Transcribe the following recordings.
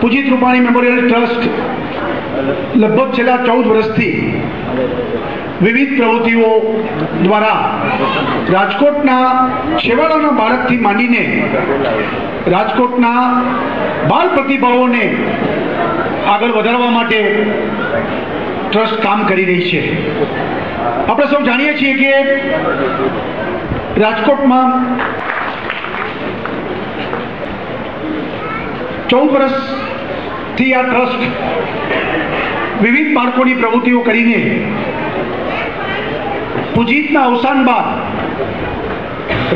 Pujit Rupani memorial trust લગભગ છેલ્લા 14 વર્ષથી વિવિધ પ્રવૃત્તિઓ દ્વારા રાજકોટના છેવાડાના બાળકથી માંડીને રાજકોટના બાળ પ્રતિભાઓને આગળ વધારવા માટે ટ્રસ્ટ કામ કરી રહી છે। આપણે સૌ જાણીએ છીએ કે રાજકોટમાં 14 વર્ષથી આ ટ્રસ્ટ વિવિધ બાળકોની પ્રવૃત્તિઓ કરીને પૂજિતના અવસાન બાદ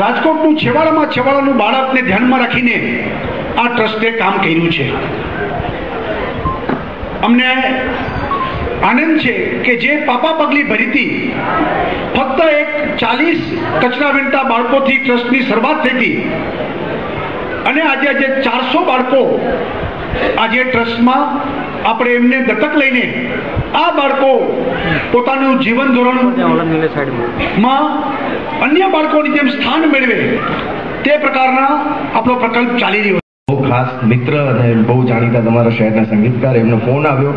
રાજકોટનું છેવાડાનું બાળકને ધ્યાનમાં રાખીને આ ટ્રસ્ટે કામ કર્યું છે। અમને આનંદ છે કે જે પાપા પગલી ભરીથી ફક્ત એક 40 કચરા વીણતા બાળકોથી ટ્રસ્ટની શરૂઆત થઈ હતી અને આજે 400 બાળકો આજે ટ્રસ્ટમાં આપણે એમને દત્તક લઈને આ બાળકો પોતાનું જીવન ધોરણમાં અન્ય બાળકોની જેમ સ્થાન મેળવે તે પ્રકારના આપણો પ્રકલ્પ ચાલી રહ્યો છે। બહુ ખાસ મિત્ર અને બહુ જાણીતા તમારા શહેરના સંગીતકાર એમનો ફોન આવ્યો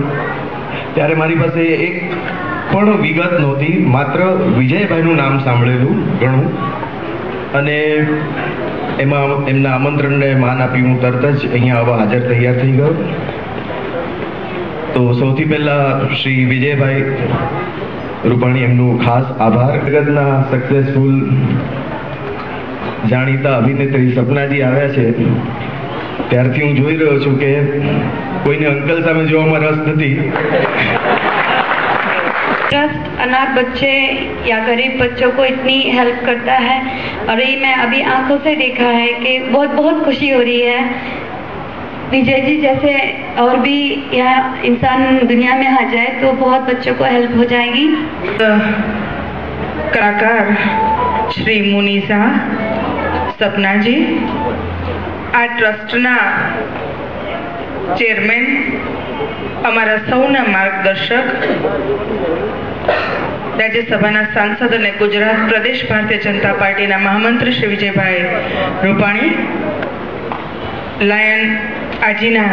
ત્યારે મારી પાસે એક પણ વિગત નહોતી, માત્ર વિજયભાઈનું નામ સાંભળેલું ઘણું અને એમાં એમના આમંત્રણને માન આપી હું તરત જ અહીંયા આવવા હાજર તૈયાર થઈ ગયો। તો સૌથી પહેલા શ્રી વિજયભાઈ રૂપાણી એમનું ખાસ આભાર। જગતના સક્સેસફુલ જાણીતા અભિનેત્રી સપનાજી આવ્યા છે ત્યારથી હું જોઈ રહ્યો છું કે કોઈને અંકલ સામે જોવામાં રસ નથી। ट्रस्ट अनाथ बच्चे या गरीब बच्चों को इतनी हेल्प करता है और ये मैं अभी आंखों से देखा है कि बहुत बहुत खुशी हो रही है। विजय जी जैसे और भी यहाँ इंसान दुनिया में आ जाए तो बहुत बच्चों को हेल्प हो जाएगी। कलाकार श्री मुनीसा सपना जी आ ट्रस्टना चेरमेन अमरा सौना मार्गदर्शक राज्यसभा सांसद और गुजरात प्रदेश भारतीय जनता पार्टी महामंत्री श्री विजयभाई रूपाणी, लायन आजीना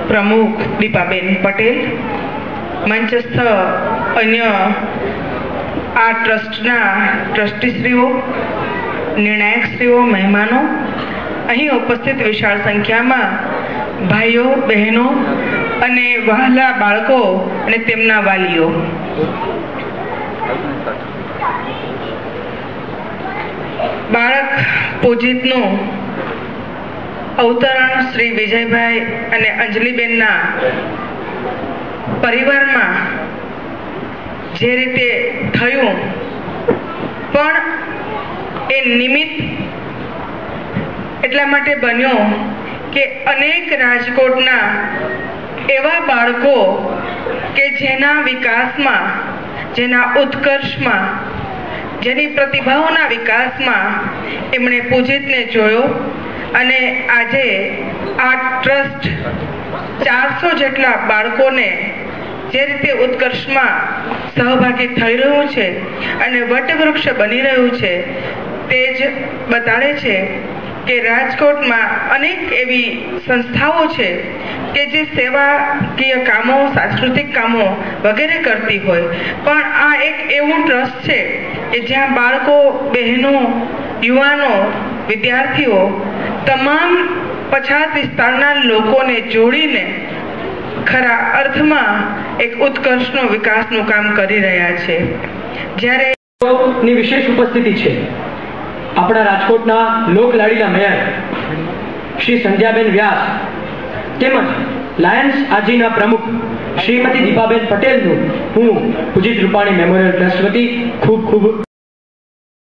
प्रमुख दीपाबेन पटेल, मंचस्थ अन्य आ ट्रस्टना ट्रस्टीश्रीओ, निर्णायकश्रीओ, मेहमानों, अहीं उपस्थित विशाल संख्या में भाईओ बहनों अने वहाला बाळको अने तेमना वालीओ, बाळक पूजितनु अवतरण श्री विजयभाई अने अंजलिबेनना परिवारमां जे रीते थयुं पण ए निमित्त એટલા માટે બન્યો કે અનેક રાજકોટના એવા બાળકો કે જેના વિકાસમાં, જેના ઉત્કર્ષમાં, જેની પ્રતિભાઓના વિકાસમાં એમણે પૂજિતને જોયો અને આજે આ ટ્રસ્ટ 400 જેટલા બાળકોને જે રીતે ઉત્કર્ષમાં સહભાગી થઈ રહ્યું છે અને વટવૃક્ષ બની રહ્યું છે તે જ બતાડે છે કે રાજકોટમાં અનેક એવી સંસ્થાઓ છે કે જે સેવાકીય કામો, સાંસ્કૃતિક કામો વગેરે કરતી હોય, પણ આ એક એવું ટ્રસ્ટ છે કે જ્યાં બાળકો, બહેનો, યુવાનો, વિદ્યાર્થીઓ, તમામ પછાત વિસ્તારના લોકોને જોડીને ખરા અર્થમાં એક ઉત્કર્ષનો વિકાસનું કામ કરી રહ્યા છે। જ્યારે ની વિશેષ ઉપસ્થિતિ છે આપણા રાજકોટના લોકલાડીલા મેયર શ્રી સંધ્યાબેન વ્યાસ તેમજ લાયન્સ આજીના પ્રમુખ શ્રીમતી દીપાબેન પટેલનું હું પૂજિત રૂપાણી મેમોરિયલ ટ્રસ્ટ વતી ખૂબ ખૂબ